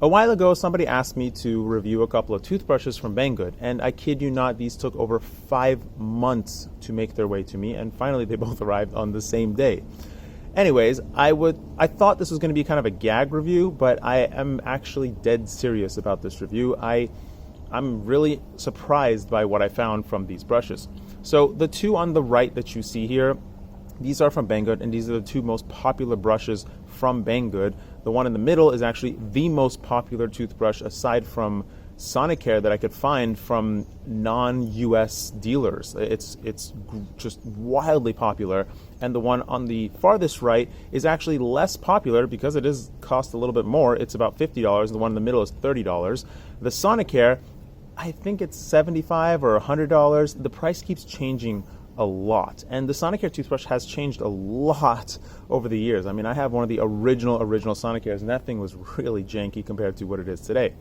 A while ago, somebody asked me to review a couple of toothbrushes from Banggood, and I kid you not, these took over 5 months to make their way to me, and finally they both arrived on the same day. Anyways, I thought this was going to be kind of a gag review, but I am actually dead serious about this review. I'm really surprised by what I found from these brushes. So the two on the right that you see here, these are from Banggood, and these are the two most popular brushes from Banggood. The one in the middle is actually the most popular toothbrush aside from Sonicare that I could find from non-US dealers. It's just wildly popular. And the one on the farthest right is actually less popular because it is cost a little bit more. It's about $50. The one in the middle is $30. The Sonicare, I think it's $75 or $100. The price keeps changing a lot, and the Sonicare toothbrush has changed a lot over the years. I mean, I have one of the original Sonicares, and that thing was really janky compared to what it is today.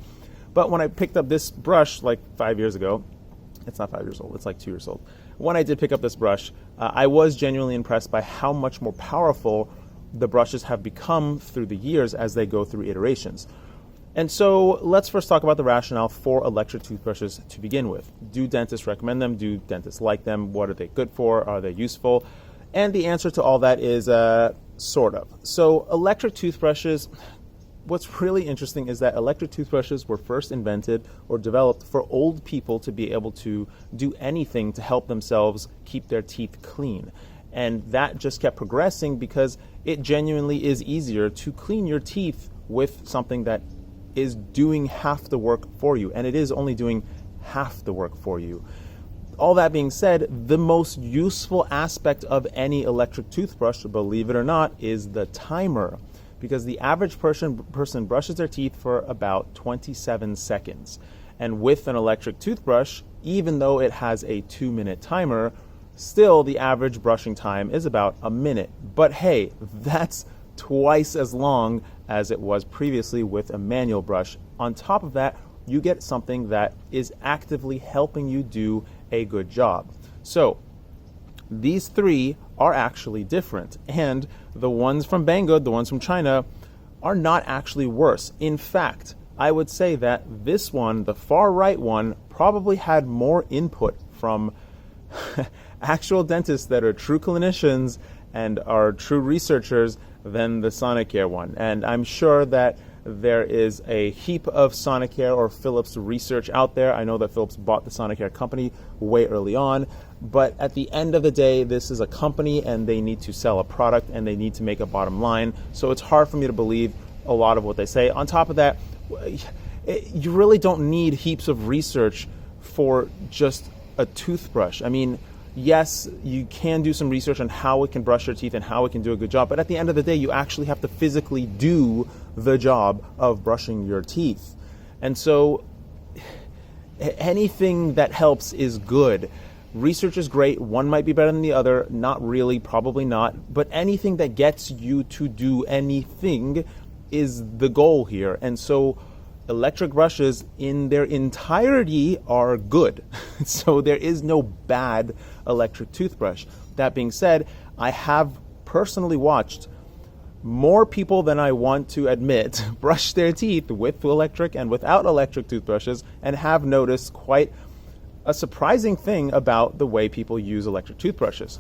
But when I picked up this brush like 5 years ago, it's not 5 years old, it's like 2 years old. When I did pick up this brush, I was genuinely impressed by how much more powerful the brushes have become through the years as they go through iterations. And so let's first talk about the rationale for electric toothbrushes to begin with. Do dentists recommend them? Do dentists like them? What are they good for? Are they useful? And the answer to all that is sort of. So electric toothbrushes, what's really interesting is that electric toothbrushes were first invented or developed for old people to be able to do anything to help themselves keep their teeth clean. And that just kept progressing because it genuinely is easier to clean your teeth with something that is doing half the work for you, and it is only doing half the work for you. All that being said, the most useful aspect of any electric toothbrush, believe it or not, is the timer, because the average person brushes their teeth for about 27 seconds. And with an electric toothbrush, even though it has a 2-minute timer, still the average brushing time is about a minute. But hey, that's twice as long as it was previously with a manual brush. On top of that, you get something that is actively helping you do a good job. So these three are actually different, and the ones from Banggood, the ones from China, are not actually worse. In fact, I would say that this one, the far right one, probably had more input from actual dentists that are true clinicians and are true researchers than the Sonicare one. And I'm sure that there is a heap of Sonicare or Philips research out there. I know that Philips bought the Sonicare company way early on, but at the end of the day, this is a company and they need to sell a product and they need to make a bottom line. So it's hard for me to believe a lot of what they say. On top of that, you really don't need heaps of research for just a toothbrush. I mean, yes, you can do some research on how it can brush your teeth and how it can do a good job, but at the end of the day, you actually have to physically do the job of brushing your teeth. And so anything that helps is good. Research is great. One might be better than the other. Not really, probably not. But anything that gets you to do anything is the goal here. And so electric brushes in their entirety are good. So there is no bad electric toothbrush. That being said, I have personally watched more people than I want to admit brush their teeth with electric and without electric toothbrushes, and have noticed quite a surprising thing about the way people use electric toothbrushes.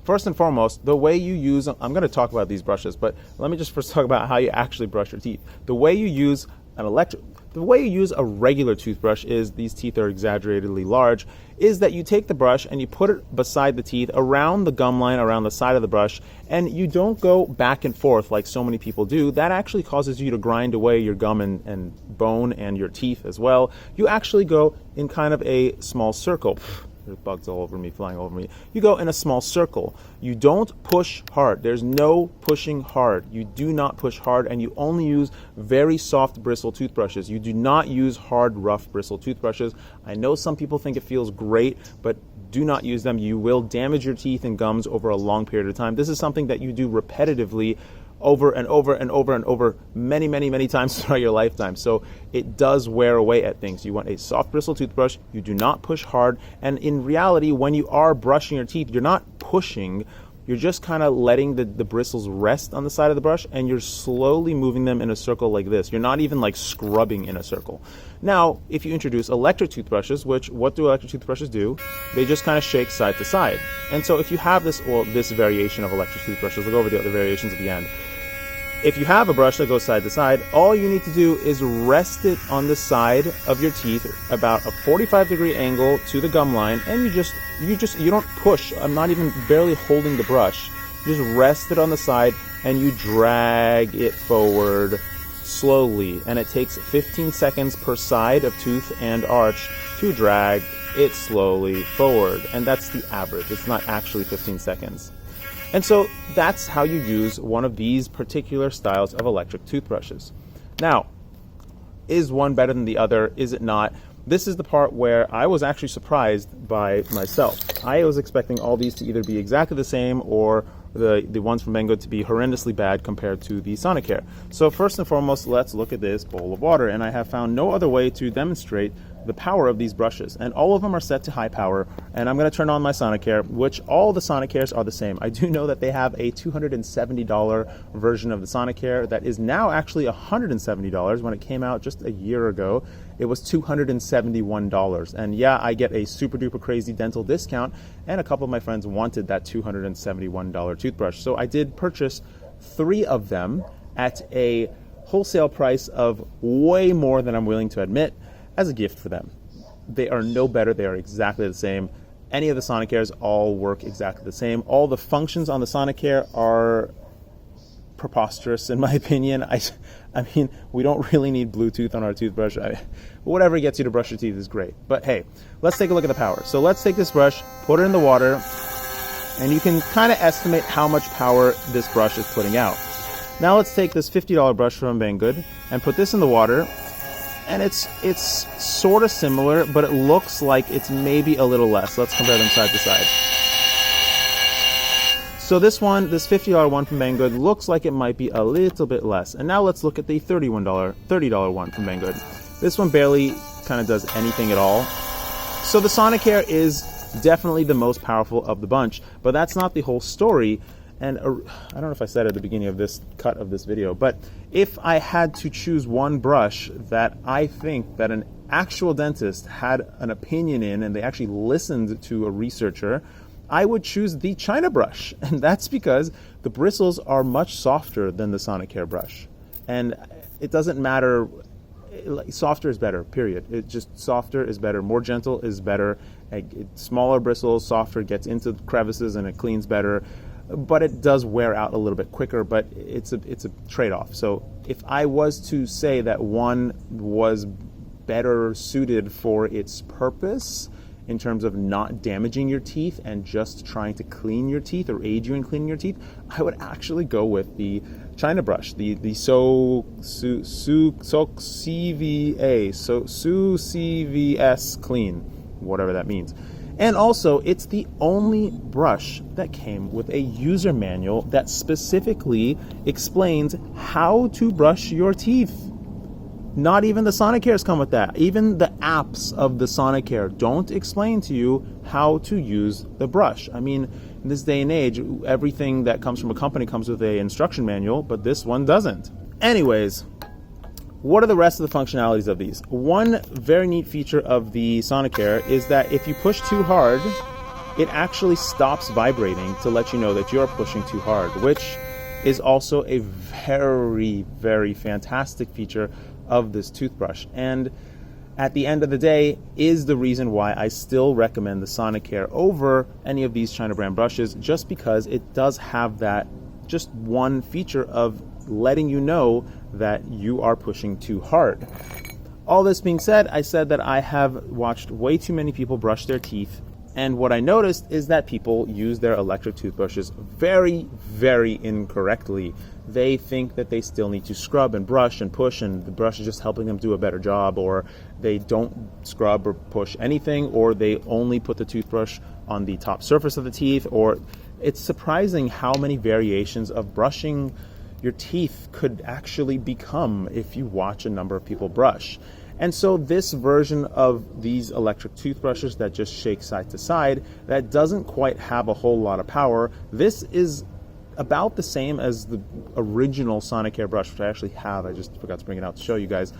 First and foremost, the way you use, I'm going to talk about these brushes, but let me just first talk about how you actually brush your teeth. The way you use a regular toothbrush is, these teeth are exaggeratedly large, is that you take the brush and you put it beside the teeth, around the gum line, around the side of the brush, and you don't go back and forth like so many people do. That actually causes you to grind away your gum and bone and your teeth as well. You actually go in kind of a small circle. There's bugs all over me, flying over me. You go in a small circle. You don't push hard. There's no pushing hard. You do not push hard, and you only use very soft bristle toothbrushes. You do not use hard, rough bristle toothbrushes. I know some people think it feels great, but do not use them. You will damage your teeth and gums over a long period of time. This is something that you do repetitively over and over and over and over many, many, many times throughout your lifetime. So it does wear away at things. You want a soft bristle toothbrush. You do not push hard. And in reality, when you are brushing your teeth, you're not pushing, you're just kind of letting the bristles rest on the side of the brush, and you're slowly moving them in a circle like this. You're not even like scrubbing in a circle. Now, if you introduce electric toothbrushes, which what do electric toothbrushes do? They just kind of shake side to side. And so if you have this variation of electric toothbrushes, we'll go over the other variations at the end. If you have a brush that goes side to side, all you need to do is rest it on the side of your teeth, about a 45-degree angle to the gum line, and you don't push. I'm not even barely holding the brush. You just rest it on the side and you drag it forward slowly, and it takes 15 seconds per side of tooth and arch to drag it slowly forward, and that's the average. It's not actually 15 seconds. And so that's how you use one of these particular styles of electric toothbrushes. Now, is one better than the other? Is it not? This is the part where I was actually surprised by myself. I was expecting all these to either be exactly the same or the ones from Banggood to be horrendously bad compared to the Sonicare. So first and foremost, let's look at this bowl of water, and I have found no other way to demonstrate the power of these brushes, and all of them are set to high power. And I'm going to turn on my Sonicare, which all the Sonicares are the same. I do know that they have a $270 version of the Sonicare that is now actually $170. When it came out just a year ago, it was $271. And yeah, I get a super duper crazy dental discount, and a couple of my friends wanted that $271 toothbrush. So I did purchase 3 of them at a wholesale price of way more than I'm willing to admit, as a gift for them. They are no better. They are exactly the same. Any of the Sonicares all work exactly the same. All the functions on the Sonicare are preposterous in my opinion. I mean, we don't really need Bluetooth on our toothbrush. Whatever gets you to brush your teeth is great. But hey, let's take a look at the power. So let's take this brush, put it in the water, and you can kind of estimate how much power this brush is putting out. Now let's take this $50 brush from Banggood and put this in the water. And it's sort of similar, but it looks like it's maybe a little less. Let's compare them side to side. So this $50 one from Banggood looks like it might be a little bit less. And now let's look at the $30 one from Banggood. This one barely kind of does anything at all. So the Sonicare is definitely the most powerful of the bunch, but that's not the whole story. And I don't know if I said at the beginning of this cut of this video, but if I had to choose one brush that I think that an actual dentist had an opinion in, and they actually listened to a researcher, I would choose the China brush. And that's because the bristles are much softer than the Sonicare brush. And it doesn't matter, softer is better, period. It just, softer is better, more gentle is better. Smaller bristles, softer, gets into crevices and it cleans better. But it does wear out a little bit quicker, but it's a trade-off. So if I was to say that one was better suited for its purpose in terms of not damaging your teeth and just trying to clean your teeth or aid you in cleaning your teeth, I would actually go with the China brush, the SOOCAS clean, whatever that means. And also, it's the only brush that came with a user manual that specifically explains how to brush your teeth. Not even the Sonicares come with that. Even the apps of the Sonicare don't explain to you how to use the brush. I mean, in this day and age, everything that comes from a company comes with an instruction manual, but this one doesn't. Anyways, what are the rest of the functionalities of these? One very neat feature of the Sonicare is that if you push too hard, it actually stops vibrating to let you know that you're pushing too hard, which is also a very, very fantastic feature of this toothbrush. And at the end of the day, is the reason why I still recommend the Sonicare over any of these China brand brushes, just because it does have that just one feature of letting you know that you are pushing too hard. All this being said, I said that I have watched way too many people brush their teeth, and what I noticed is that people use their electric toothbrushes very, very incorrectly. They think that they still need to scrub and brush and push, and the brush is just helping them do a better job, or they don't scrub or push anything, or they only put the toothbrush on the top surface of the teeth, or it's surprising how many variations of brushing your teeth could actually become if you watch a number of people brush. And so this version of these electric toothbrushes that just shake side to side, that doesn't quite have a whole lot of power. This is about the same as the original Sonicare brush, which I actually have. I just forgot to bring it out to show you guys.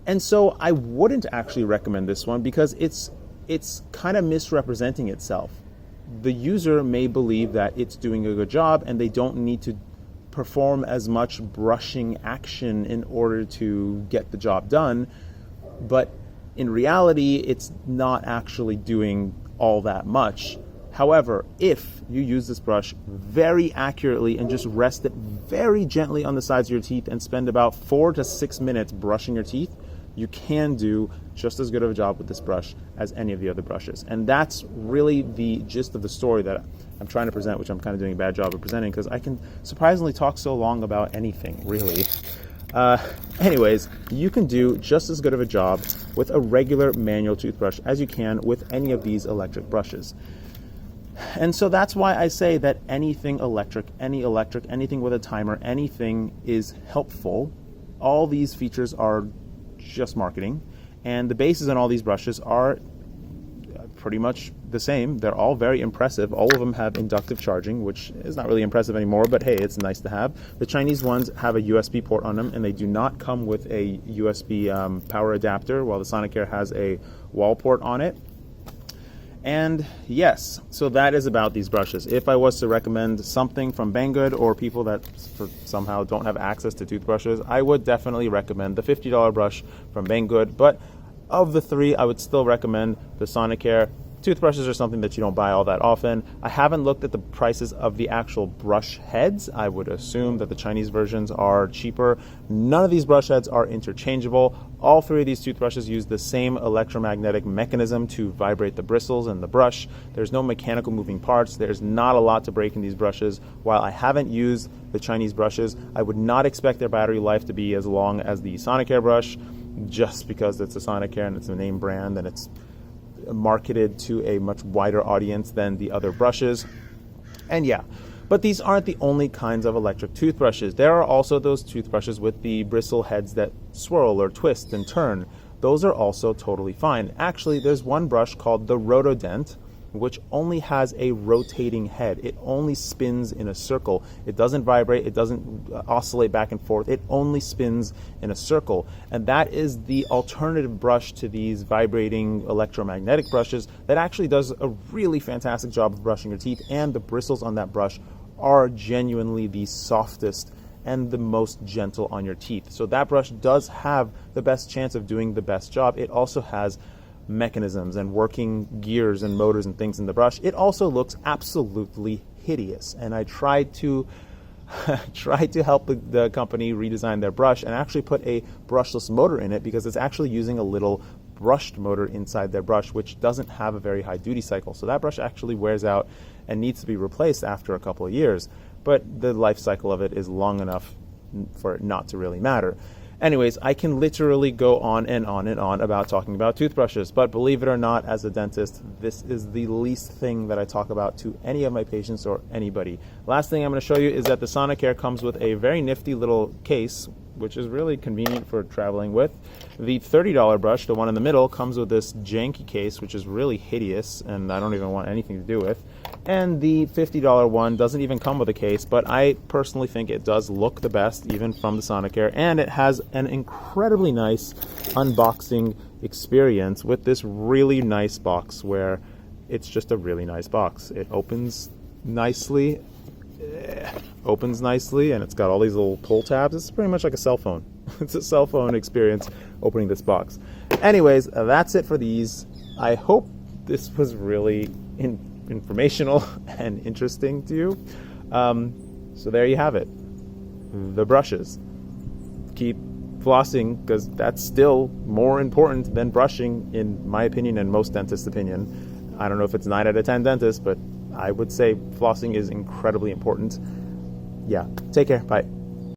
And so I wouldn't actually recommend this one because it's kind of misrepresenting itself. The user may believe that it's doing a good job and they don't need to perform as much brushing action in order to get the job done. But in reality, it's not actually doing all that much. However, if you use this brush very accurately and just rest it very gently on the sides of your teeth and spend about 4 to 6 minutes brushing your teeth, you can do just as good of a job with this brush as any of the other brushes. And that's really the gist of the story that I'm trying to present, which I'm kind of doing a bad job of presenting because I can surprisingly talk so long about anything, really. Anyways, you can do just as good of a job with a regular manual toothbrush as you can with any of these electric brushes. And so that's why I say that anything electric, anything with a timer, anything is helpful. All these features are just marketing, and the bases on all these brushes are pretty much the same. They're all very impressive. All of them have inductive charging, which is not really impressive anymore, but hey, it's nice to have. The Chinese ones have a USB port on them, and they do not come with a USB power adapter, while the Sonicare has a wall port on it. And yes, so that is about these brushes. If I was to recommend something from Banggood or people that somehow don't have access to toothbrushes, I would definitely recommend the $50 brush from Banggood. But of the three, I would still recommend the Sonicare. Toothbrushes are something that you don't buy all that often. I haven't looked at the prices of the actual brush heads. I would assume that the Chinese versions are cheaper. None of these brush heads are interchangeable. All three of these toothbrushes use the same electromagnetic mechanism to vibrate the bristles and the brush. There's no mechanical moving parts. There's not a lot to break in these brushes. While I haven't used the Chinese brushes, I would not expect their battery life to be as long as the Sonicare brush, just because it's a Sonicare and it's a name brand and it's marketed to a much wider audience than the other brushes. And yeah, but these aren't the only kinds of electric toothbrushes. There are also those toothbrushes with the bristle heads that swirl or twist and turn. Those are also totally fine. Actually, there's one brush called the Rotodent, which only has a rotating head. It only spins in a circle. It doesn't vibrate, it doesn't oscillate back and forth, it only spins in a circle. And that is the alternative brush to these vibrating electromagnetic brushes that actually does a really fantastic job of brushing your teeth, and the bristles on that brush are genuinely the softest and the most gentle on your teeth. So that brush does have the best chance of doing the best job. It also has mechanisms and working gears and motors and things in the brush. It also looks absolutely hideous, and I tried to help the company redesign their brush and actually put a brushless motor in it, because it's actually using a little brushed motor inside their brush, which doesn't have a very high duty cycle. So that brush actually wears out and needs to be replaced after a couple of years, but the life cycle of it is long enough for it not to really matter. Anyways, I can literally go on and on and on about talking about toothbrushes, but believe it or not, as a dentist, this is the least thing that I talk about to any of my patients or anybody. Last thing I'm going to show you is that the Sonicare comes with a very nifty little case, which is really convenient for traveling with. The $30 brush, the one in the middle, comes with this janky case, which is really hideous, and I don't even want anything to do with. And the $50 one doesn't even come with a case, but I personally think it does look the best, even from the Sonicare, and it has an incredibly nice unboxing experience with this really nice box, where it's just a really nice box. It opens nicely, and it's got all these little pull tabs. It's pretty much like a cell phone. It's a cell phone experience opening this box. Anyways, that's it for these. I hope this was really informational and interesting to you. So there you have it. The brushes. Keep flossing, because that's still more important than brushing, in my opinion and most dentists' opinion. I don't know if it's 9 out of 10 dentists, but I would say flossing is incredibly important. Yeah, take care. Bye.